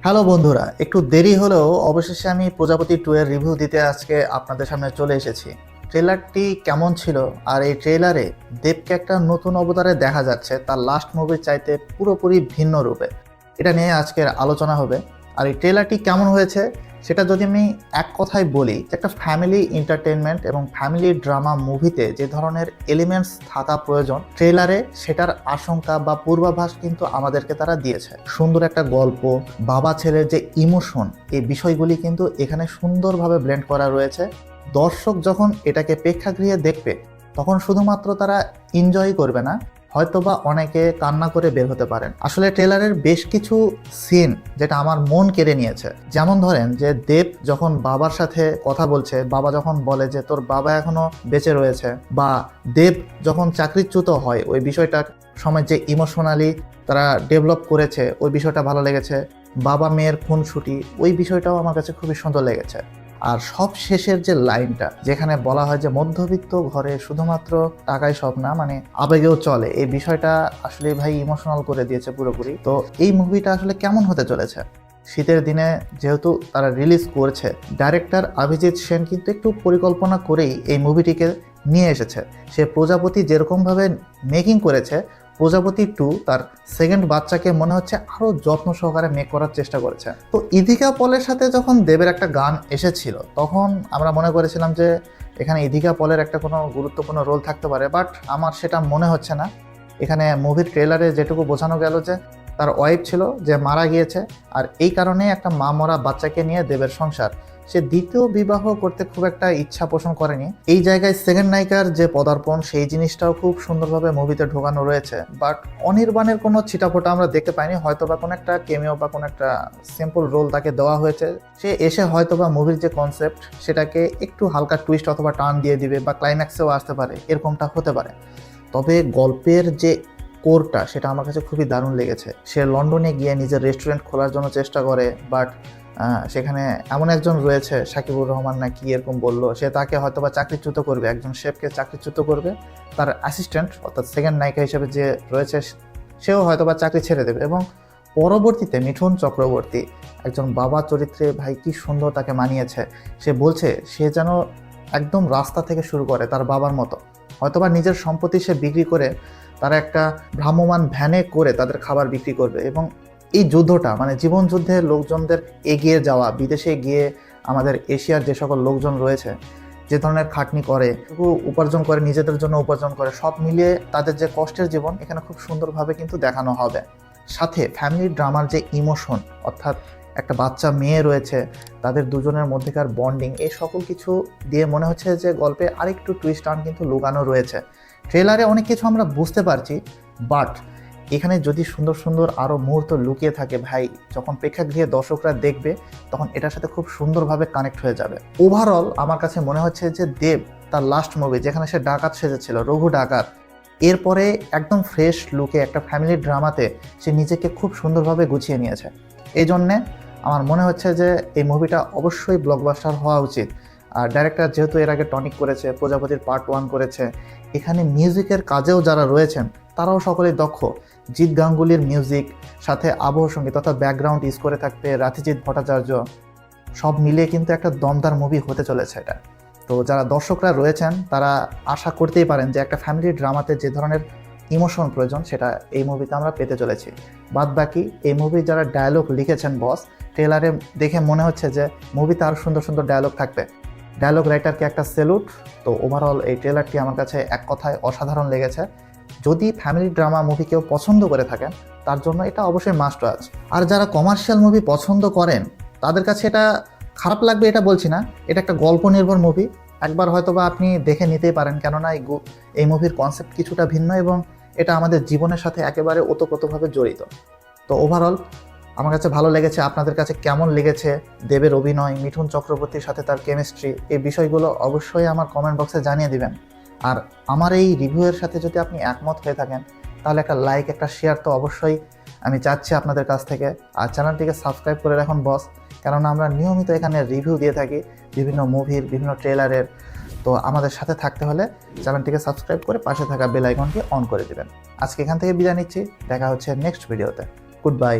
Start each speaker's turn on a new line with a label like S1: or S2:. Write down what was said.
S1: Hello বন্ধুরা, একটু দেরি হলেও অবশেষে আমি প্রজাপতি 2 এর রিভিউ দিতে আজকে আপনাদের সামনে চলে এসেছি। ট্রেলারটি কেমন ছিল আর এই ট্রেলারে দেবকে একটা নতুন অবতারে দেখা যাচ্ছে তার লাস্ট মুভির চাইতে পুরোপুরি ভিন্ন রূপে। এটা নিয়ে আজকের আলোচনা হবে। আর এই ট্রেলারটি কেমন হয়েছে সেটা যদি আমি এক কথায় বলি, একটা ফ্যামিলি এন্টারটেনমেন্ট এবং ফ্যামিলি ড্রামা মুভিতে যে ধরনের এলিমেন্টস থাকা প্রয়োজন ট্রেলারে সেটার আশঙ্কা বা পূর্বাভাস কিন্তু আমাদেরকে তারা দিয়েছে। সুন্দর একটা গল্প, বাবা ছেলের যে ইমোশন, এই বিষয়গুলি কিন্তু এখানে সুন্দরভাবে ব্লেন্ড করা রয়েছে। দর্শক যখন এটাকে প্রেক্ষাগৃহে দেখবে তখন শুধুমাত্র তারা এনজয় করবে না, হয়তোবা অনেকে কান্না করে বের হতে পারেন। আসলে ট্রেলারের বেশ কিছু সিন যেটা আমার মন কেড়ে নিয়েছে। যেমন ধরেন যে দেব যখন বাবার সাথে কথা বলছে, বাবা যখন বলে যে তোর বাবা এখনো বেঁচে রয়েছে, বা দেব যখন চাকরিচ্যুত হয় ওই বিষয়টার সময় যে ইমোশনালি তারা ডেভেলপ করেছে ওই বিষয়টা ভালো লেগেছে। বাবা মেয়ের খুনসুটি, ওই বিষয়টাও আমার কাছে খুবই সুন্দর লেগেছে। আর সব শেষের যে লাইনটা যেখানে বলা হয় যে মধ্যবিত্ত ঘরে শুধুমাত্র টাকাই সব না, মানে আবেগেও চলে, এই বিষয়টা আসলে ভাই ইমোশনাল করে দিয়েছে পুরোপুরি। তো এই মুভিটা আসলে কেমন হতে চলেছে? শীতের দিনে যেহেতু তারা রিলিজ করছে, ডাইরেক্টর অভিজিৎ সেন কিন্তু একটু পরিকল্পনা করেই এই মুভিটিকে নিয়ে এসেছে। সে প্রজাপতি যেরকমভাবে মেকিং করেছে, প্রজাপতি 2 তার সেকেন্ড বাচ্চাকে মনে হচ্ছে আরও যত্ন সহকারে মেক করার চেষ্টা করেছে। তো ইদিকা পলের সাথে যখন দেবের একটা গান এসেছিল তখন আমরা মনে করেছিলাম যে এখানে ইদিকা পলের একটা কোনো গুরুত্বপূর্ণ রোল থাকতে পারে, বাট আমার সেটা মনে হচ্ছে না। এখানে মুভির ট্রেলারে যেটুকু বোঝানো গেল যে তার ওয়াইফ ছিল যে মারা গিয়েছে, আর এই কারণে একটা মা মরা বাচ্চাকে নিয়ে দেবের সংসার। সে দ্বিতীয় বিবাহ করতে খুব একটা ইচ্ছা পোষণ করেনি। এই জায়গায় সেকেন্ড নায়িকার যে পদার্পণ, সেই জিনিসটাও খুব সুন্দরভাবে মুভিতে ঢোকানো রয়েছে, বাট অনির্বাণের কোনো ছিটাফোটা আমরা দেখতে পাইনি। হয়তোবা কোনো একটা কেমিও বা কোনো একটা সিম্পল রোল তাকে দেওয়া হয়েছে, সে এসে হয়তোবা মুভির যে কনসেপ্ট সেটাকে একটু হালকা টুইস্ট অথবা টার্ন দিয়ে দিবে, বা ক্লাইম্যাক্সেও আসতে পারে, এরকমটা হতে পারে। তবে গল্পের যে কোরটা সেটা আমার কাছে খুবই দারুণ লেগেছে। সে লন্ডনে গিয়ে নিজের রেস্টুরেন্ট খোলার জন্য চেষ্টা করে, বাট সেখানে এমন একজন রয়েছে, সাকিবুর রহমান না কি এরকম বললো, সে তাকে হয়তোবা চাকরিচ্যুত করবে, একজন শেফকে চাকরিচ্যুত করবে। তার অ্যাসিস্ট্যান্ট অর্থাৎ সেকেন্ড নায়িকা হিসেবে যে রয়েছে সেও হয়তোবা চাকরি ছেড়ে দেবে। এবং পরবর্তীতে মিঠুন চক্রবর্তী একজন বাবা চরিত্রে ভাই কি সুন্দর তাকে মানিয়েছে। সে বলছে সে যেন একদম রাস্তা থেকে শুরু করে তার বাবার মতো, হয়তোবা নিজের সম্পত্তি সে বিক্রি করে তারা একটা ভ্রাম্যমান ভ্যানে করে তাদের খাবার বিক্রি করবে। এবং এই যুদ্ধটা মানে জীবন যুদ্ধে লোকজনদের এগিয়ে যাওয়া, বিদেশে গিয়ে আমাদের এশিয়ার যে সকল লোকজন রয়েছে যে ধরনের খাটনি করে, উপার্জন করে, নিজেদের জন্য উপার্জন করে, সব মিলিয়ে তাদের যে কষ্টের জীবন এখানে খুব সুন্দরভাবে কিন্তু দেখানো হবে। সাথে ফ্যামিলি ড্রামার যে ইমোশন, অর্থাৎ একটা বাচ্চা মেয়ে রয়েছে, তাদের দুজনের মধ্যেকার বন্ডিং, এই সকল কিছু দিয়ে মনে হচ্ছে যে গল্পে আরেকটু টুইস্ট টার্ন কিন্তু লুকানো রয়েছে। ট্রেলারে অনেক কিছু আমরা বুঝতে পারছি, বাট এখানে যদি সুন্দর সুন্দর আরও মুহূর্ত লুকিয়ে থাকে ভাই, যখন প্রেক্ষাগৃহে দর্শকরা দেখবে তখন এটার সাথে খুব সুন্দরভাবে কানেক্ট হয়ে যাবে। ওভারঅল আমার কাছে মনে হচ্ছে যে দেব তার লাস্ট মুভি যেখানে সে ডাকাত সেজেছিল, রঘু ডাকাত, এরপরে একদম ফ্রেশ লুকে একটা ফ্যামিলি ড্রামাতে সে নিজেকে খুব সুন্দরভাবে গুছিয়ে নিয়েছে। এই জন্যে আমার মনে হচ্ছে যে এই মুভিটা অবশ্যই ব্লকবাস্টার হওয়া উচিত। আর ডাইরেক্টর যেহেতু এর আগে টনিক করেছে, প্রজাপতির পার্ট 1 করেছে, এখানে মিউজিকের কাজেও যারা রয়েছেন তারাও সকলেই দক্ষ। জিৎ গাঙ্গুলির মিউজিক, সাথে আবহ সঙ্গীত অর্থাৎ ব্যাকগ্রাউন্ড ইউজ করে থাকবে রাধিজিৎ ভট্টাচার্য, সব মিলিয়ে কিন্তু একটা দমদার মুভি হতে চলেছে এটা। তো যারা দর্শকরা রয়েছেন তারা আশা করতেই পারেন যে একটা ফ্যামিলি ড্রামাতে যে ধরনের ইমোশন প্রয়োজন সেটা এই মুভিতে আমরা পেতে চলেছি। বাদ বাকি এই মুভি যারা ডায়লগ লিখেছেন বস, ট্রেলারে দেখে মনে হচ্ছে যে মুভিতে আরও সুন্দর সুন্দর ডায়লগ থাকবে। ডায়লগ রাইটারকে একটা সেলুট। তো ওভারঅল এই ট্রেলারটি আমার কাছে এক কথায় অসাধারণ লেগেছে। যদি ফ্যামিলি ড্রামা মুভি কেউ পছন্দ করে থাকেন তার জন্য এটা অবশ্যই মাস্ট ওয়াচ। আর যারা কমার্শিয়াল মুভি পছন্দ করেন তাদের কাছে এটা খারাপ লাগবে এটা বলছি না, এটা একটা গল্প নির্ভর মুভি, একবার হয়তোবা আপনি দেখে নিতেই পারেন, কেননা এই মুভির কনসেপ্ট কিছুটা ভিন্ন এবং এটা আমাদের জীবনের সাথে একেবারে ওতপ্রোতভাবে জড়িত। তো ওভারঅল আমার কাছে ভালো লেগেছে। আপনাদের কাছে কেমন লেগেছে দেবের অভিনয়, মিঠুন চক্রবর্তীর সাথে তার কেমিস্ট্রি, এই বিষয়গুলো অবশ্যই আমার কমেন্ট বক্সে জানিয়ে দিবেন। আর আমার এই রিভিউয়ের সাথে যদি আপনি একমত হয়ে থাকেন তাহলে একটা লাইক, একটা শেয়ার তো অবশ্যই আমি চাচ্ছি আপনাদের কাছ থেকে। আর চ্যানেলটিকে সাবস্ক্রাইব করে রাখুন বস, কেননা আমরা নিয়মিত এখানে রিভিউ দিয়ে থাকি বিভিন্ন মুভির, বিভিন্ন ট্রেলারের। তো আমাদের সাথে থাকতে হলে চ্যানেলটিকে সাবস্ক্রাইব করে পাশে থাকা বেল আইকনটি অন করে দেবেন। আজকে এখান থেকে বিদায় নিচ্ছি, দেখা হচ্ছে নেক্সট ভিডিওতে। Good bye.